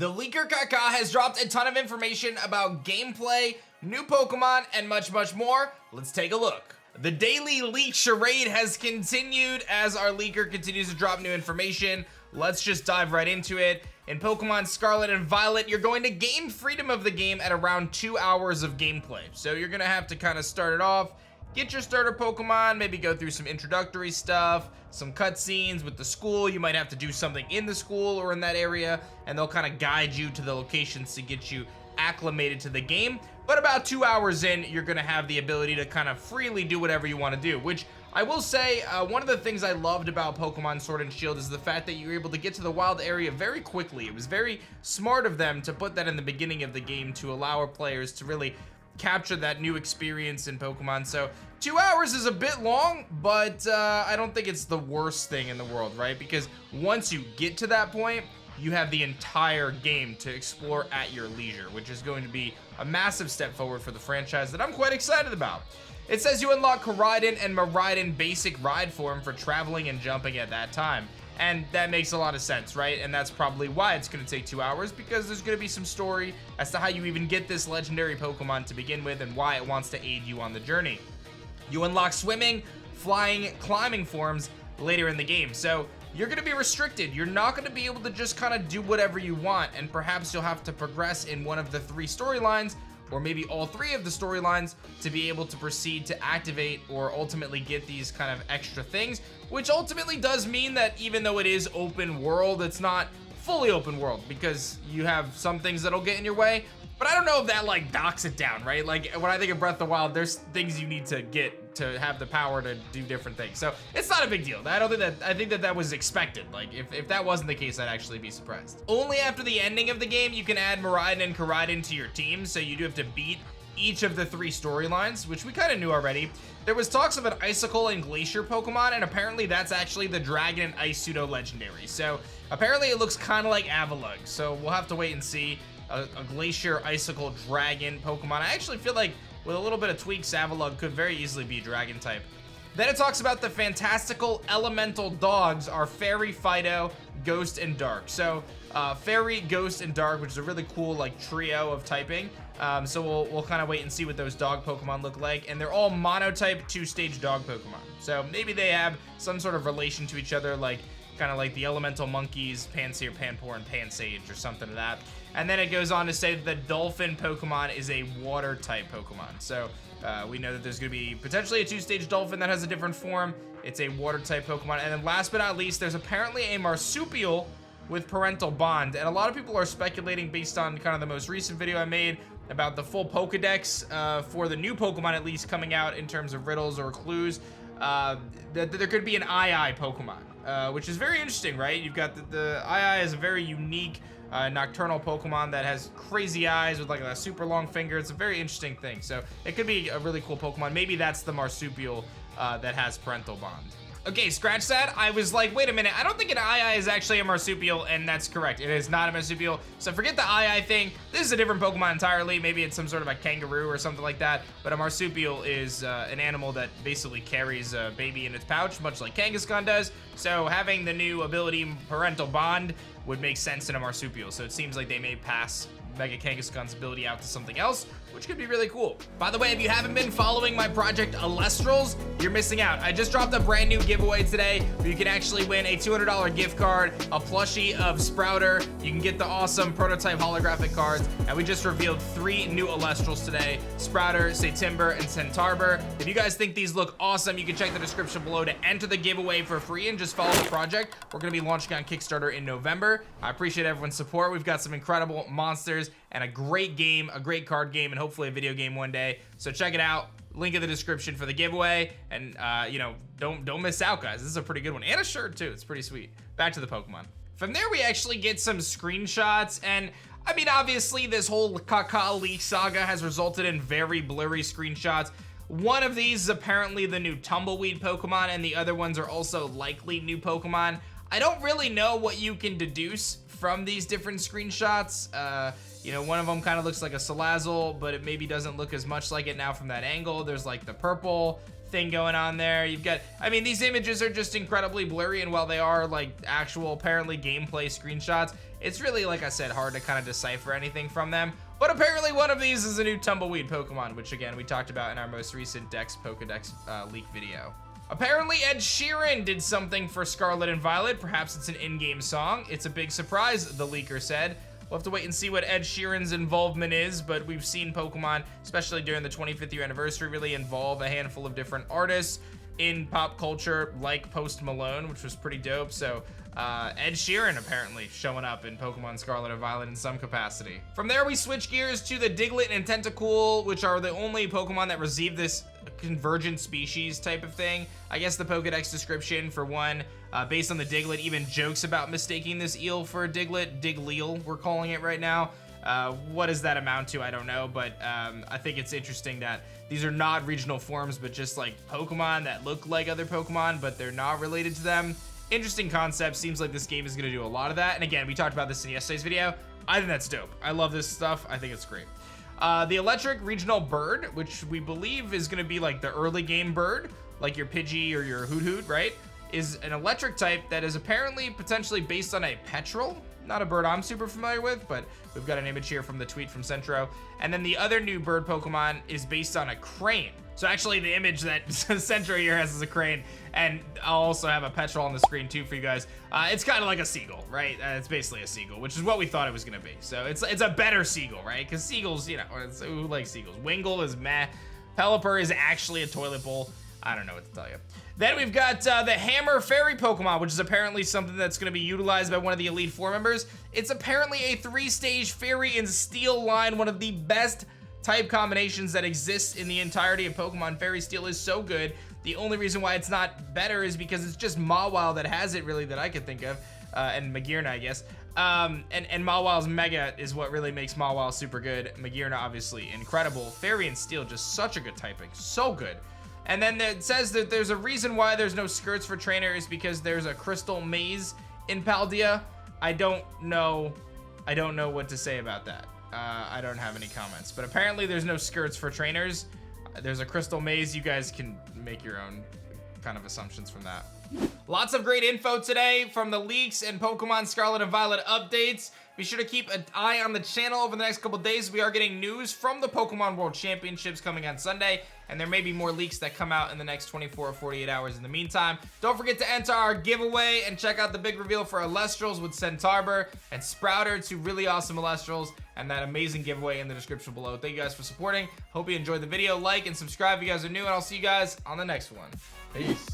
The leaker Kaka has dropped a ton of information about gameplay, new Pokemon, and much, much more. Let's take a look. The daily leak charade has continued as our leaker continues to drop new information. Let's just dive right into it. In Pokemon Scarlet and Violet, you're going to gain freedom of the game at around 2 hours of gameplay. So you're gonna have to kind of start it off, get your starter Pokemon, maybe go through some introductory stuff, some cutscenes with the school. You might have to do something in the school or in that area, and they'll kind of guide you to the locations to get you acclimated to the game. But about 2 hours in, you're gonna have the ability to kind of freely do whatever you want to do, which I will say, one of the things I loved about Pokemon Sword and Shield is the fact that you were able to get to the wild area very quickly. It was very smart of them to put that in the beginning of the game to allow our players to really capture that new experience in Pokemon. So 2 hours is a bit long, but I don't think it's the worst thing in the world, right? Because once you get to that point, you have the entire game to explore at your leisure, which is going to be a massive step forward for the franchise that I'm quite excited about. It says you unlock Koraidon and Miraidon basic ride form for traveling and jumping at that time. And that makes a lot of sense, right? And that's probably why it's gonna take 2 hours, because there's gonna be some story as to how you even get this legendary Pokemon to begin with and why it wants to aid you on the journey. You unlock swimming, flying, climbing forms later in the game. So you're gonna be restricted. You're not gonna be able to just kind of do whatever you want, and perhaps you'll have to progress in one of the 3 storylines, or maybe all 3 of the storylines, to be able to proceed to activate or ultimately get these kind of extra things, which ultimately does mean that even though it is open world, it's not fully open world, because you have some things that'll get in your way. But I don't know if that like knocks it down, right? Like when I think of Breath of the Wild, there's things you need to get to have the power to do different things. So it's not a big deal. I think that was expected. Like if that wasn't the case, I'd actually be surprised. Only after the ending of the game, you can add Miraidon and Koraidon to your team. So you do have to beat each of the 3 storylines, which we kind of knew already. There was talks of an Icicle and Glacier Pokemon, and apparently that's actually the Dragon and Ice Pseudo Legendary. So apparently it looks kind of like Avalugg. So we'll have to wait and see. A Glacier, Icicle, Dragon Pokemon. I actually feel like with a little bit of tweaks, Avalugg could very easily be Dragon type. Then it talks about the fantastical elemental dogs are Fairy, Fido, Ghost, and Dark. So Fairy, Ghost, and Dark, which is a really cool like trio of typing. So we'll kind of wait and see what those dog Pokemon look like. And they're all monotype 2-stage dog Pokemon. So maybe they have some sort of relation to each other, like kind of like the elemental monkeys, Pansear, Panpour, and Pansage, or something of that. And then it goes on to say that the Dolphin Pokemon is a water type Pokemon. So we know that there's going to be potentially a 2-stage Dolphin that has a different form. It's a water type Pokemon. And then last but not least, there's apparently a Marsupial with parental bond. And a lot of people are speculating based on kind of the most recent video I made about the full Pokedex for the new Pokemon, at least coming out in terms of riddles or clues, that there could be an II Pokemon, which is very interesting, right? You've got the II is a very unique nocturnal Pokemon that has crazy eyes with like a super long finger. It's a very interesting thing. So it could be a really cool Pokemon. Maybe that's the Marsupial that has parental bond. Okay, scratch that. I was like, wait a minute. I don't think an II is actually a Marsupial, and that's correct. It is not a Marsupial. So forget the II thing. This is a different Pokemon entirely. Maybe it's some sort of a kangaroo or something like that. But a Marsupial is an animal that basically carries a baby in its pouch, much like Kangaskhan does. So having the new ability parental bond would make sense in a Marsupial. So it seems like they may pass Mega Kangaskhan's ability out to something else, which could be really cool. By the way, if you haven't been following my project Alestrals, you're missing out. I just dropped a brand new giveaway today where you can actually win a $200 gift card, a plushie of Sprouter. You can get the awesome prototype holographic cards, and we just revealed 3 new Alestrals today: Sprouter, Satimber, and Centarbor. If you guys think these look awesome, you can check the description below to enter the giveaway for free and just follow the project. We're gonna be launching on Kickstarter in November. I appreciate everyone's support. We've got some incredible monsters and a great game, a great card game, and hopefully a video game one day. So check it out. Link in the description for the giveaway. And you know, don't miss out, guys. This is a pretty good one. And a shirt too. It's pretty sweet. Back to the Pokemon. From there, we actually get some screenshots. And I mean, obviously, this whole Kaka leak saga has resulted in very blurry screenshots. One of these is apparently the new Tumbleweed Pokemon, and the other ones are also likely new Pokemon. I don't really know what you can deduce from these different screenshots. You know, one of them kind of looks like a Salazzle, but it maybe doesn't look as much like it now from that angle. There's like the purple thing going on there. You've got, I mean, these images are just incredibly blurry, and while they are like actual apparently gameplay screenshots, it's really, like I said, hard to kind of decipher anything from them. But apparently one of these is a new Tumbleweed Pokemon, which again, we talked about in our most recent Pokedex leak video. Apparently Ed Sheeran did something for Scarlet and Violet. Perhaps it's an in-game song. It's a big surprise, the leaker said. We'll have to wait and see what Ed Sheeran's involvement is, but we've seen Pokemon, especially during the 25th year anniversary, really involve a handful of different artists in pop culture, like Post Malone, which was pretty dope. So Ed Sheeran apparently showing up in Pokemon Scarlet and Violet in some capacity. From there, we switch gears to the Diglett and Tentacool, which are the only Pokemon that receive this convergent species type of thing. I guess the Pokedex description, for one, based on the Diglett, even jokes about mistaking this eel for a Diglett. Digleel, we're calling it right now. What does that amount to? I don't know, but I think it's interesting that these are not regional forms, but just like Pokemon that look like other Pokemon, but they're not related to them. Interesting concept. Seems like this game is going to do a lot of that. And again, we talked about this in yesterday's video. I think that's dope. I love this stuff. I think it's great. The electric regional bird, which we believe is going to be like the early game bird, like your Pidgey or your Hoot Hoot, right? Is an electric type that is apparently potentially based on a petrel. Not a bird I'm super familiar with, but we've got an image here from the tweet from Centro. And then the other new bird Pokemon is based on a crane. So actually the image that Centro here has is a crane, and I'll also have a petrel on the screen too for you guys. It's kind of like a seagull, right? It's basically a seagull, which is what we thought it was gonna be. So it's a better seagull, right? Because seagulls, you know, who likes seagulls? Wingull is meh. Pelipper is actually a toilet bowl. I don't know what to tell you. Then we've got the Hammer Fairy Pokemon, which is apparently something that's going to be utilized by one of the Elite Four members. It's apparently a 3-stage Fairy and Steel line, one of the best type combinations that exists in the entirety of Pokemon. Fairy Steel is so good. The only reason why it's not better is because it's just Mawile that has it, really, that I could think of, and Magearna, I guess. And Mawile's Mega is what really makes Mawile super good. Magearna, obviously, incredible. Fairy and Steel, just such a good typing. So good. And then it says that there's a reason why there's no skirts for trainers, because there's a crystal maze in Paldea. I don't know what to say about that. I don't have any comments, but apparently there's no skirts for trainers. There's a crystal maze. You guys can make your own kind of assumptions from that. Lots of great info today from the leaks and Pokemon Scarlet and Violet updates. Be sure to keep an eye on the channel over the next couple days. We are getting news from the Pokemon World Championships coming on Sunday, and there may be more leaks that come out in the next 24 or 48 hours in the meantime. Don't forget to enter our giveaway and check out the big reveal for Elestrals with Centaurber and Sprouter, two really awesome Elestrals, and that amazing giveaway in the description below. Thank you guys for supporting. Hope you enjoyed the video. Like and subscribe if you guys are new, and I'll see you guys on the next one. Peace.